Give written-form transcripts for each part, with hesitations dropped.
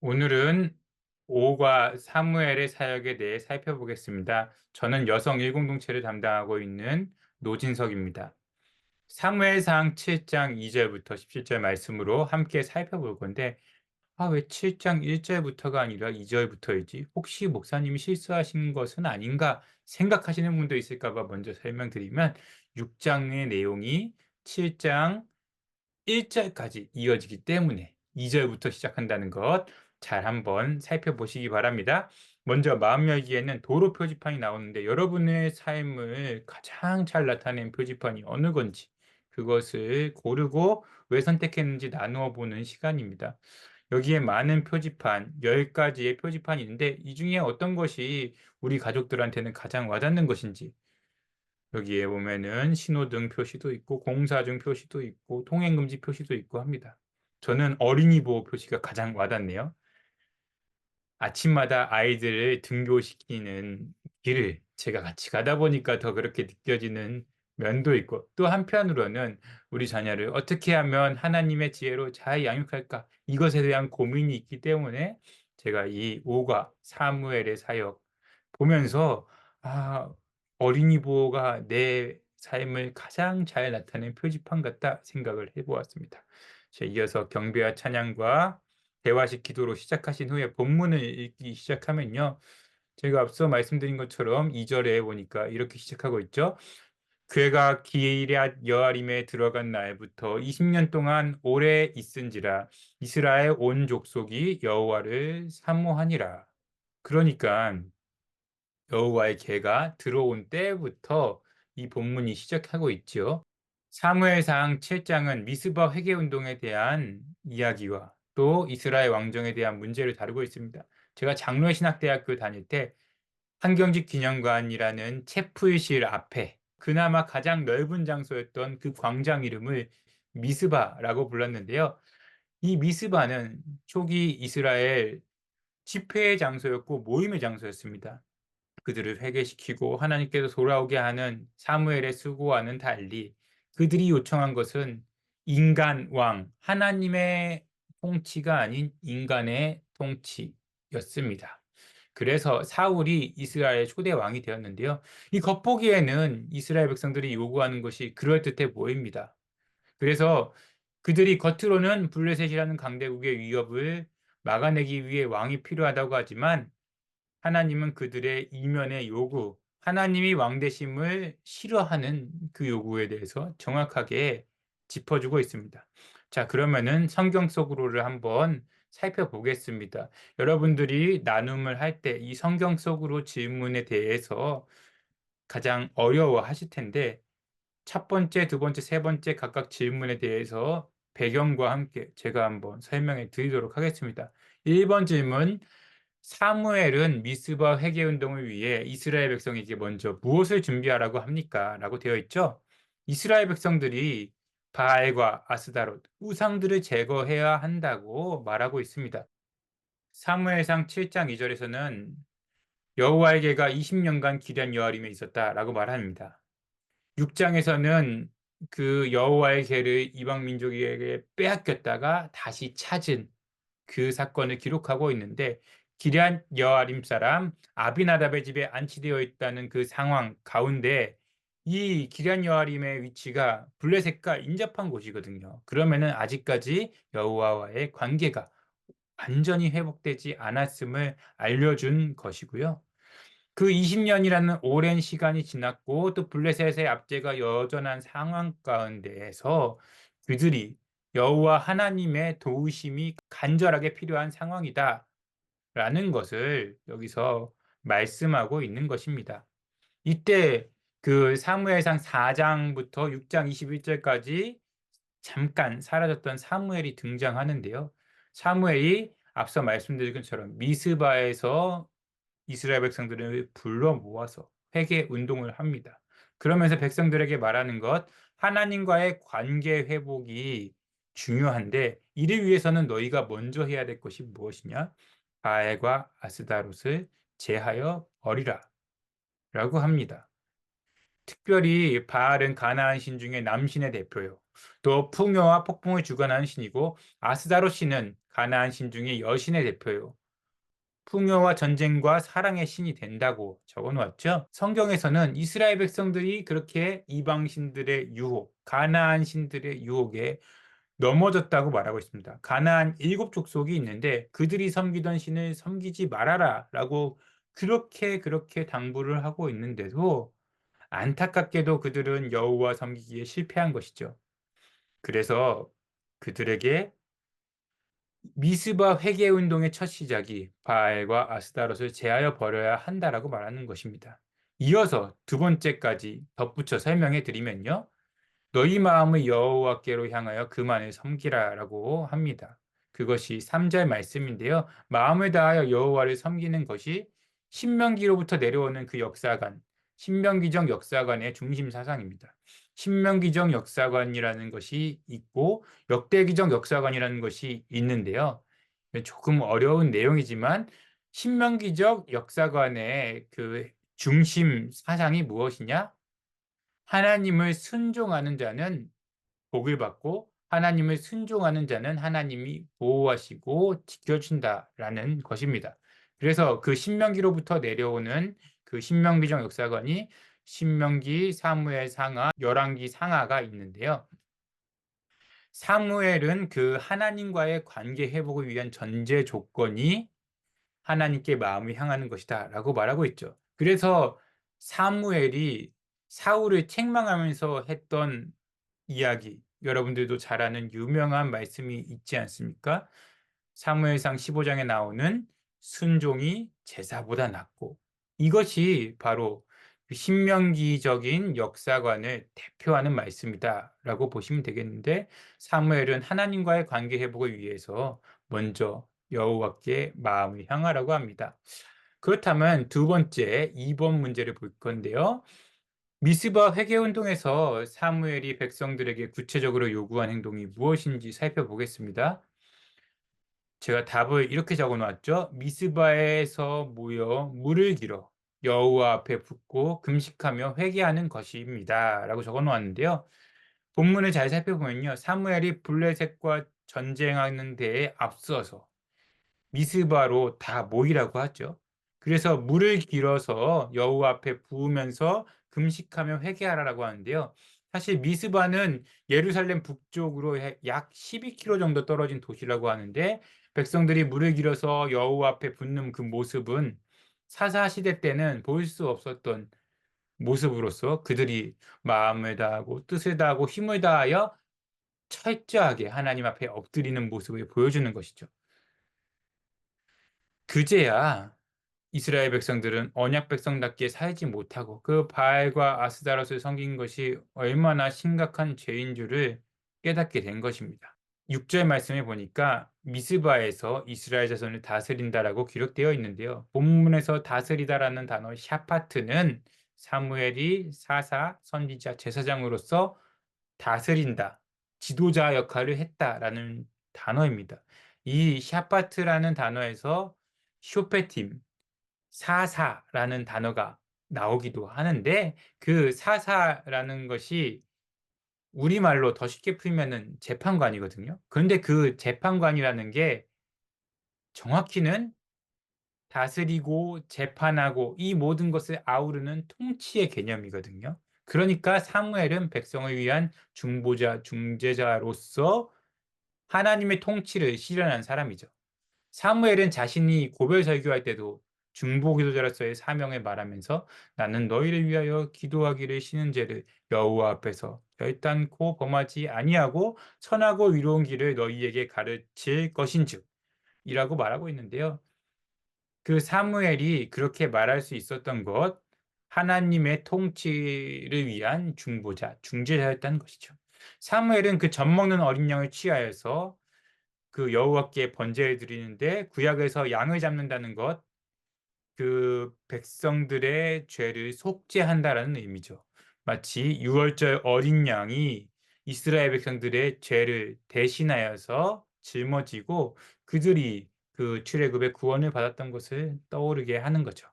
오늘은 오과 사무엘의 사역에 대해 살펴보겠습니다. 저는 여성 일공동체를 담당하고 있는 노진석입니다. 사무엘상 7장 2절부터 17절 말씀으로 함께 살펴볼 건데, 왜 7장 1절부터가 아니라 2절부터이지? 혹시 목사님이 실수하신 것은 아닌가 생각하시는 분도 있을까 봐 먼저 설명드리면, 6장의 내용이 7장 1절까지 이어지기 때문에 2절부터 시작한다는 것 잘 한번 살펴보시기 바랍니다. 먼저 마음 열기에는 도로 표지판이 나오는데, 여러분의 삶을 가장 잘 나타낸 표지판이 어느 건지 그것을 고르고 왜 선택했는지 나누어 보는 시간입니다. 여기에 많은 표지판, 10가지의 표지판이 있는데, 이 중에 어떤 것이 우리 가족들한테는 가장 와닿는 것인지, 여기에 보면은 신호등 표시도 있고 공사 중 표시도 있고 통행금지 표시도 있고 합니다. 저는 어린이 보호 표시가 가장 와닿네요. 아침마다 아이들을 등교시키는 길을 제가 같이 가다 보니까 더 그렇게 느껴지는 면도 있고, 또 한편으로는 우리 자녀를 어떻게 하면 하나님의 지혜로 잘 양육할까, 이것에 대한 고민이 있기 때문에 제가 이 오과 사무엘의 사역 보면서 아, 어린이 보호가 내 삶을 가장 잘 나타낸 표지판 같다 생각을 해보았습니다. 자, 이어서 경배와 찬양과 대화식 기도로 시작하신 후에 본문을 읽기 시작하면요, 제가 앞서 말씀드린 것처럼 2절에 보니까 이렇게 시작하고 있죠. 그가 기럇 여아림에 들어간 날부터 20년 동안 오래 있은지라 이스라엘 온 족속이 여호와를 사모하니라. 그러니까 여호와의 개가 들어온 때부터 이 본문이 시작하고 있죠. 사무엘상 7장은 미스바 회개 운동에 대한 이야기와 또 이스라엘 왕정에 대한 문제를 다루고 있습니다. 제가 장로의 신학대학교 다닐 때 한경직 기념관이라는 채플실 앞에 그나마 가장 넓은 장소였던 그 광장 이름을 미스바라고 불렀는데요. 이 미스바는 초기 이스라엘 집회의 장소였고 모임의 장소였습니다. 그들을 회개시키고 하나님께로 돌아오게 하는 사무엘의 수고와는 달리 그들이 요청한 것은 인간 왕, 하나님의 통치가 아닌 인간의 통치였습니다. 그래서 사울이 이스라엘 초대 왕이 되었는데요. 이 겉보기에는 이스라엘 백성들이 요구하는 것이 그럴듯해 보입니다. 그래서 그들이 겉으로는 블레셋이라는 강대국의 위협을 막아내기 위해 왕이 필요하다고 하지만, 하나님은 그들의 이면의 요구, 하나님이 왕되심을 싫어하는 그 요구에 대해서 정확하게 짚어주고 있습니다. 자, 그러면은 성경 속으로를 한번 살펴보겠습니다. 여러분들이 나눔을 할 때 이 성경 속으로 질문에 대해서 가장 어려워하실 텐데, 첫 번째, 두 번째, 세 번째 각각 질문에 대해서 배경과 함께 제가 한번 설명해 드리도록 하겠습니다. 1번 질문, 사무엘은 미스바 회개 운동을 위해 이스라엘 백성에게 먼저 무엇을 준비하라고 합니까? 라고 되어 있죠. 이스라엘 백성들이 바알과 아스다롯, 우상들을 제거해야 한다고 말하고 있습니다. 사무엘상 7장 2절에서는 여호와의 개가 20년간 기럇 여아림에 있었다라고 말합니다. 6장에서는 그 여호와의 개를 이방 민족에게 빼앗겼다가 다시 찾은 그 사건을 기록하고 있는데, 기럇 여아림 사람 아비나답의 집에 안치되어 있다는 그 상황 가운데 이 기럇 여아림의 위치가 블레셋과 인접한 곳이거든요. 그러면은 아직까지 여호와와의 관계가 완전히 회복되지 않았음을 알려준 것이고요. 그 20년이라는 오랜 시간이 지났고 또 블레셋의 압제가 여전한 상황 가운데에서 그들이 여호와 하나님의 도우심이 간절하게 필요한 상황이다라는 것을 여기서 말씀하고 있는 것입니다. 이때 그 사무엘상 4장부터 6장 21절까지 잠깐 사라졌던 사무엘이 등장하는데요. 사무엘이 앞서 말씀드린 것처럼 미스바에서 이스라엘 백성들을 불러 모아서 회개 운동을 합니다. 그러면서 백성들에게 말하는 것, 하나님과의 관계 회복이 중요한데 이를 위해서는 너희가 먼저 해야 될 것이 무엇이냐? 바알과 아스다롯을 제하여 버리라 라고 합니다. 특별히 바알은 가나안 신 중에 남신의 대표요. 또 풍요와 폭풍을 주관하는 신이고, 아스다롯 신은 가나안 신 중에 여신의 대표요. 풍요와 전쟁과 사랑의 신이 된다고 적어 놓았죠. 성경에서는 이스라엘 백성들이 그렇게 이방 신들의 유혹, 가나안 신들의 유혹에 넘어졌다고 말하고 있습니다. 가나안 7족속이 있는데 그들이 섬기던 신을 섬기지 말아라라고 그렇게 당부를 하고 있는데도 안타깝게도 그들은 여호와 섬기기에 실패한 것이죠. 그래서 그들에게 미스바 회개 운동의 첫 시작이 바알과 아스타롯을 제하여 버려야 한다라고 말하는 것입니다. 이어서 두 번째까지 덧붙여 설명해 드리면요. 너희 마음을 여호와께로 향하여 그만을 섬기라라고 합니다. 그것이 3절 말씀인데요. 마음을 다하여 여호와를 섬기는 것이 신명기로부터 내려오는 그 역사관, 신명기적 역사관의 중심 사상입니다. 신명기적 역사관이라는 것이 있고 역대기적 역사관이라는 것이 있는데요. 조금 어려운 내용이지만 신명기적 역사관의 그 중심 사상이 무엇이냐? 하나님을 순종하는 자는 복을 받고 하나님을 순종하는 자는 하나님이 보호하시고 지켜준다라는 것입니다. 그래서 그 신명기로부터 내려오는 그 신명기적 역사관이 신명기, 사무엘 상하, 열왕기 상하가 있는데요. 사무엘은 그 하나님과의 관계 회복을 위한 전제 조건이 하나님께 마음을 향하는 것이다라고 말하고 있죠. 그래서 사무엘이 사울을 책망하면서 했던 이야기, 여러분들도 잘 아는 유명한 말씀이 있지 않습니까? 사무엘상 15장에 나오는 순종이 제사보다 낫고, 이것이 바로 그 신명기적인 역사관을 대표하는 말씀이다라고 보시면 되겠는데, 사무엘은 하나님과의 관계 회복을 위해서 먼저 여호와께 마음을 향하라고 합니다. 그렇다면 두 번째, 2번 문제를 볼 건데요. 미스바 회개운동에서 사무엘이 백성들에게 구체적으로 요구한 행동이 무엇인지 살펴보겠습니다. 제가 답을 이렇게 적어 놨죠. 미스바에서 모여 물을 길어 여호와 앞에 붓고 금식하며 회개하는 것입니다. 라고 적어 놓았는데요. 본문을 잘 살펴보면요. 사무엘이 블레셋과 전쟁하는 데에 앞서서 미스바로 다 모이라고 하죠. 그래서 물을 길어서 여호와 앞에 부으면서 금식하며 회개하라고 하는데요. 사실 미스바는 예루살렘 북쪽으로 약 12km 정도 떨어진 도시라고 하는데 백성들이 물을 길어서 여호와 앞에 붓는 그 모습은 사사 시대 때는 볼 수 없었던 모습으로서 그들이 마음을 다하고 뜻을 다하고 힘을 다하여 철저하게 하나님 앞에 엎드리는 모습을 보여주는 것이죠. 그제야 이스라엘 백성들은 언약 백성답게 살지 못하고 그 바알과 아스다롯을 섬긴 것이 얼마나 심각한 죄인 줄을 깨닫게 된 것입니다. 6절 말씀에 보니까 미스바에서 이스라엘 자손을 다스린다라고 기록되어 있는데요. 본문에서 다스리다라는 단어 샤파트는 사무엘이 사사, 선지자, 제사장으로서 다스린다, 지도자 역할을 했다라는 단어입니다. 이 샤파트라는 단어에서 쇼페팀, 사사라는 단어가 나오기도 하는데 그 사사라는 것이 우리말로 더 쉽게 풀면은 재판관이거든요. 그런데 그 재판관이라는 게 정확히는 다스리고 재판하고 이 모든 것을 아우르는 통치의 개념이거든요. 그러니까 사무엘은 백성을 위한 중보자, 중재자로서 하나님의 통치를 실현한 사람이죠. 사무엘은 자신이 고별 설교할 때도 중보 기도자로서의 사명을 말하면서 나는 너희를 위하여 기도하기를 쉬는 죄를 여호와 앞에서 결단코 범하지 아니하고 선하고 위로운 길을 너희에게 가르칠 것인즉 이라고 말하고 있는데요. 그 사무엘이 그렇게 말할 수 있었던 것, 하나님의 통치를 위한 중보자, 중재자였다는 것이죠. 사무엘은 그 젖먹는 어린 양을 취하여서 그 여호와께 번제를 드리는데 구약에서 양을 잡는다는 것, 그 백성들의 죄를 속죄한다라는 의미죠. 마치 유월절 어린 양이 이스라엘 백성들의 죄를 대신하여서 짊어지고 그들이 그 출애굽의 구원을 받았던 것을 떠오르게 하는 거죠.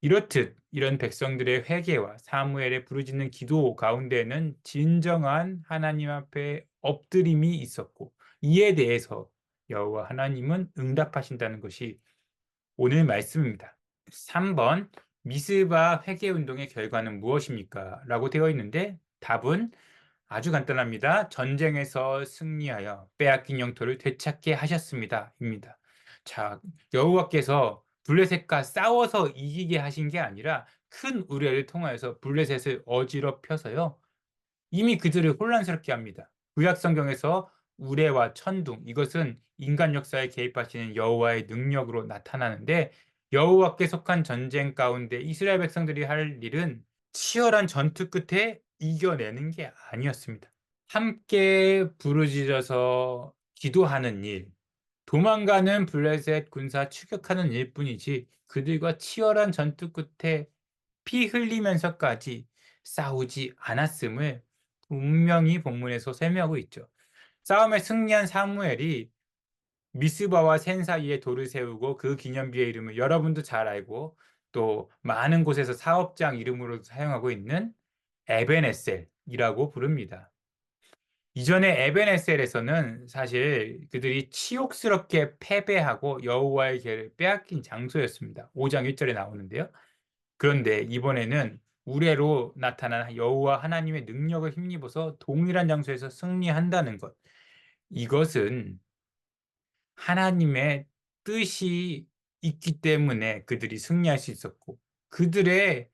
이렇듯 이런 백성들의 회개와 사무엘의 부르짖는 기도 가운데에는 진정한 하나님 앞에 엎드림이 있었고 이에 대해서 여호와 하나님은 응답하신다는 것이 오늘 말씀입니다. 3번 미스바 회개 운동의 결과는 무엇입니까? 라고 되어 있는데 답은 아주 간단합니다. 전쟁에서 승리하여 빼앗긴 영토를 되찾게 하셨습니다. 입니다. 자, 여호와께서 블레셋과 싸워서 이기게 하신 게 아니라 큰 우레를 통하여서 블레셋을 어지럽혀서요. 이미 그들을 혼란스럽게 합니다. 구약 성경에서 우레와 천둥 이것은 인간 역사에 개입하시는 여호와의 능력으로 나타나는데 여호와께 속한 전쟁 가운데 이스라엘 백성들이 할 일은 치열한 전투 끝에 이겨내는 게 아니었습니다. 함께 부르짖어서 기도하는 일, 도망가는 블레셋 군사 추격하는 일뿐이지 그들과 치열한 전투 끝에 피 흘리면서까지 싸우지 않았음을 분명히 본문에서 설명하고 있죠. 싸움에 승리한 사무엘이 미스바와 센 사이에 돌을 세우고 그 기념비의 이름을 여러분도 잘 알고 또 많은 곳에서 사업장 이름으로 사용하고 있는 에벤에셀이라고 부릅니다. 이전에 에벤에셀에서는 사실 그들이 치욕스럽게 패배하고 여호와의 궤를 빼앗긴 장소였습니다. 5장 1절에 나오는데요. 그런데 이번에는 우레로 나타난 여호와 하나님의 능력을 힘입어서 동일한 장소에서 승리한다는 것. 이것은 하나님의 뜻이 있기 때문에 그들이 승리할 수 있었고 그들의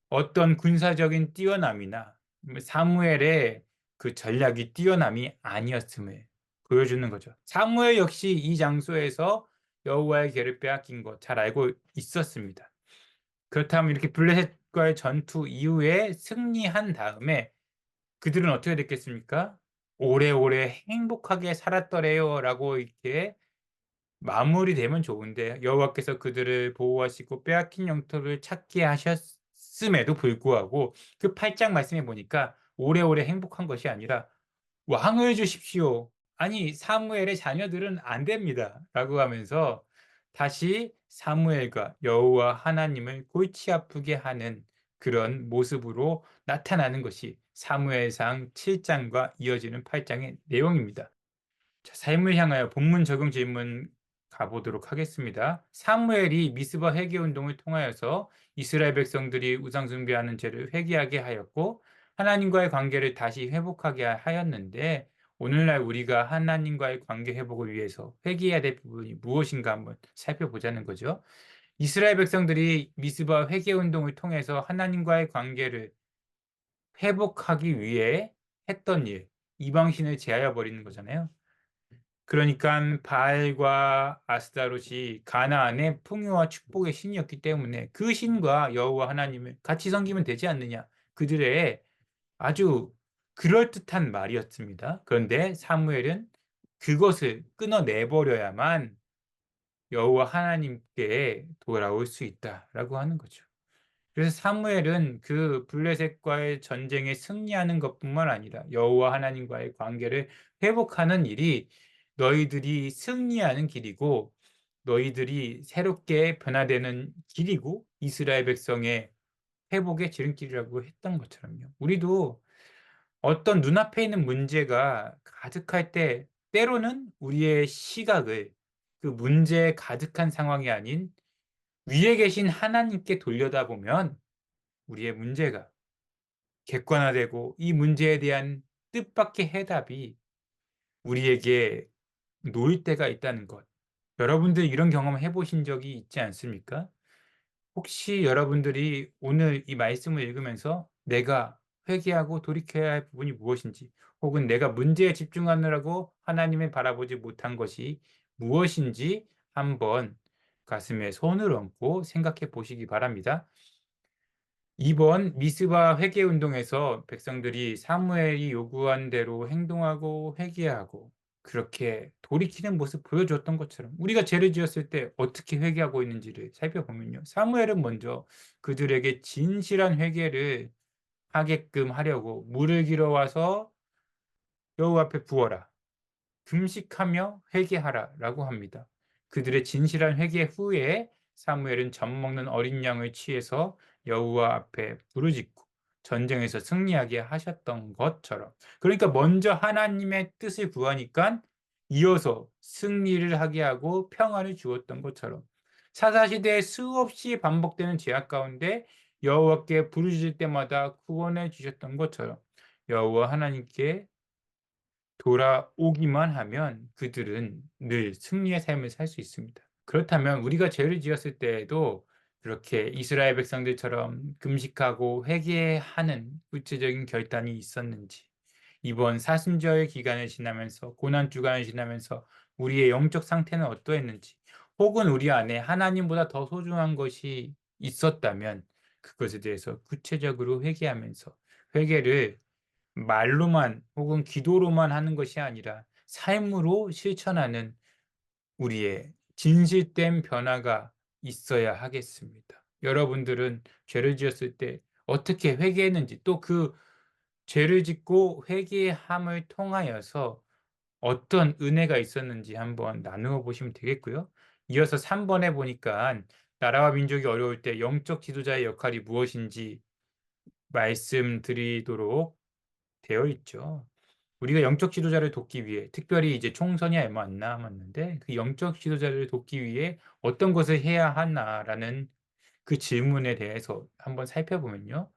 어떤 군사적인 뛰어남이나 사무엘의 그 전략이 뛰어남이 아니었음을 보여주는 거죠. 사무엘 역시 이 장소에서 여호와의 궤를 빼앗긴 것 잘 알고 있었습니다. 그렇다면 이렇게 블레셋과의 전투 이후에 승리한 다음에 그들은 어떻게 됐겠습니까? 오래오래 행복하게 살았더래요라고 이렇게 마무리되면 좋은데 여호와께서 그들을 보호하시고 빼앗긴 영토를 찾게 하셨음에도 불구하고 그 8장 말씀해 보니까 오래오래 행복한 것이 아니라 왕을 주십시오. 아니 사무엘의 자녀들은 안 됩니다. 라고 하면서 다시 사무엘과 여호와 하나님을 골치 아프게 하는 그런 모습으로 나타나는 것이 사무엘상 7장과 이어지는 8장의 내용입니다. 자, 삶을 향하여 본문 적용 질문 가보도록 하겠습니다. 사무엘이 미스바 회개 운동을 통하여서 이스라엘 백성들이 우상 숭배하는 죄를 회개하게 하였고 하나님과의 관계를 다시 회복하게 하였는데 오늘날 우리가 하나님과의 관계 회복을 위해서 회개해야 될 부분이 무엇인가 한번 살펴보자는 거죠. 이스라엘 백성들이 미스바 회개 운동을 통해서 하나님과의 관계를 회복하기 위해 했던 일, 이방신을 제하여 버리는 거잖아요. 그러니까 바알과 아스타롯이 가나안의 풍요와 축복의 신이었기 때문에 그 신과 여호와 하나님을 같이 섬기면 되지 않느냐. 그들의 아주 그럴듯한 말이었습니다. 그런데 사무엘은 그것을 끊어내버려야만 여호와 하나님께 돌아올 수 있다라고 하는 거죠. 그래서 사무엘은 그 블레셋과의 전쟁에 승리하는 것뿐만 아니라 여호와 하나님과의 관계를 회복하는 일이 너희들이 승리하는 길이고 너희들이 새롭게 변화되는 길이고 이스라엘 백성의 회복의 지름길이라고 했던 것처럼요. 우리도 어떤 눈앞에 있는 문제가 가득할 때 때로는 우리의 시각을 그 문제에 가득한 상황이 아닌 위에 계신 하나님께 돌려다 보면 우리의 문제가 객관화되고 이 문제에 대한 뜻밖의 해답이 우리에게 놓일 때가 있다는 것. 여러분들 이런 경험 해보신 적이 있지 않습니까? 혹시 여러분들이 오늘 이 말씀을 읽으면서 내가 회개하고 돌이켜야 할 부분이 무엇인지 혹은 내가 문제에 집중하느라고 하나님을 바라보지 못한 것이 무엇인지 한번 가슴에 손을 얹고 생각해 보시기 바랍니다. 이번 미스바 회개 운동에서 백성들이 사무엘이 요구한 대로 행동하고 회개하고 그렇게 돌이키는 모습 보여줬던 것처럼 우리가 죄를 지었을 때 어떻게 회개하고 있는지를 살펴보면요. 사무엘은 먼저 그들에게 진실한 회개를 하게끔 하려고 물을 길어와서 여호와 앞에 부어라. 금식하며 회개하라라고 합니다. 그들의 진실한 회개 후에 사무엘은 젖 먹는 어린 양을 취해서 여호와 앞에 부르짖고 전쟁에서 승리하게 하셨던 것처럼 그러니까 먼저 하나님의 뜻을 구하니까 이어서 승리를 하게 하고 평안을 주었던 것처럼 사사시대에 수없이 반복되는 죄악 가운데 여호와께 부르짖을 때마다 구원해 주셨던 것처럼 여호와 하나님께 돌아오기만 하면 그들은 늘 승리의 삶을 살 수 있습니다. 그렇다면 우리가 죄를 지었을 때에도 그렇게 이스라엘 백성들처럼 금식하고 회개하는 구체적인 결단이 있었는지, 이번 사순절 기간을 지나면서 고난 주간을 지나면서 우리의 영적 상태는 어떠했는지, 혹은 우리 안에 하나님보다 더 소중한 것이 있었다면 그것에 대해서 구체적으로 회개하면서 회개를 말로만 혹은 기도로만 하는 것이 아니라 삶으로 실천하는 우리의 진실된 변화가 있어야 하겠습니다. 여러분들은 죄를 지었을 때 어떻게 회개했는지, 또 그 죄를 짓고 회개함을 통하여서 어떤 은혜가 있었는지 한번 나누어 보시면 되겠고요. 이어서 3 번에 보니까 나라와 민족이 어려울 때 영적 지도자의 역할이 무엇인지 말씀드리도록 되어 있죠. 우리가 영적 지도자를 돕기 위해, 특별히 이제 총선이 얼마 안 남았는데 그 영적 지도자를 돕기 위해 어떤 것을 해야 하나라는 그 질문에 대해서 한번 살펴보면요.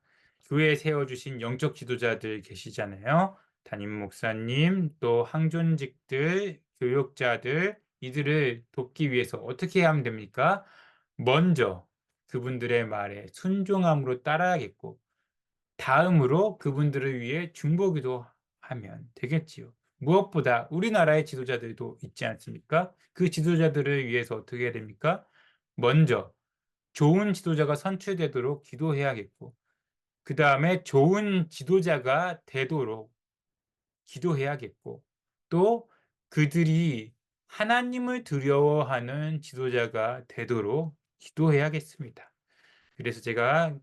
교회에 세워 주신 영적 지도자들 계시잖아요. 담임 목사님, 또 항존직들, 교육자들, 이들을 돕기 위해서 어떻게 하면 됩니까? 먼저 그분들의 말에 순종함으로 따라야겠고, 다음으로 그분들을 위해 중보기도 하면 되겠지요. 무엇보다 우리나라의 지도자들도 있지 않습니까? 그 지도자들을 위해서 어떻게 해야 됩니까? 먼저 좋은 지도자가 선출되도록 기도해야겠고, 그다음에 좋은 지도자가 되도록 기도해야겠고, 또 그들이 하나님을 두려워하는 지도자가 되도록 기도해야겠습니다. 그래서 제가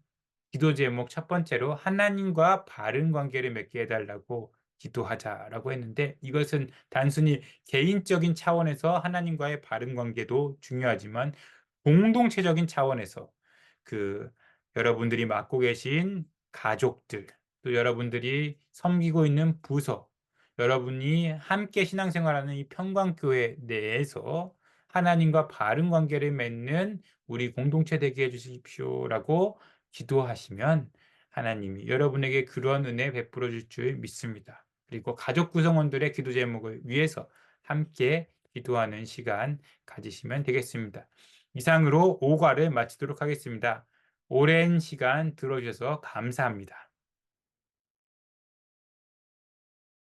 기도 제목 첫 번째로 "하나님과 바른 관계를 맺게 해 달라고 기도하자."라고 했는데, 이것은 단순히 개인적인 차원에서 하나님과의 바른 관계도 중요하지만 공동체적인 차원에서 그 여러분들이 맡고 계신 가족들, 또 여러분들이 섬기고 있는 부서, 여러분이 함께 신앙생활하는 이 평강교회 내에서 하나님과 바른 관계를 맺는 우리 공동체 되게 해 주십시오라고 기도하시면 하나님이 여러분에게 그런 은혜 베풀어 줄 줄 믿습니다. 그리고 가족 구성원들의 기도 제목을 위해서 함께 기도하는 시간 가지시면 되겠습니다. 이상으로 5과를 마치도록 하겠습니다. 오랜 시간 들어주셔서 감사합니다.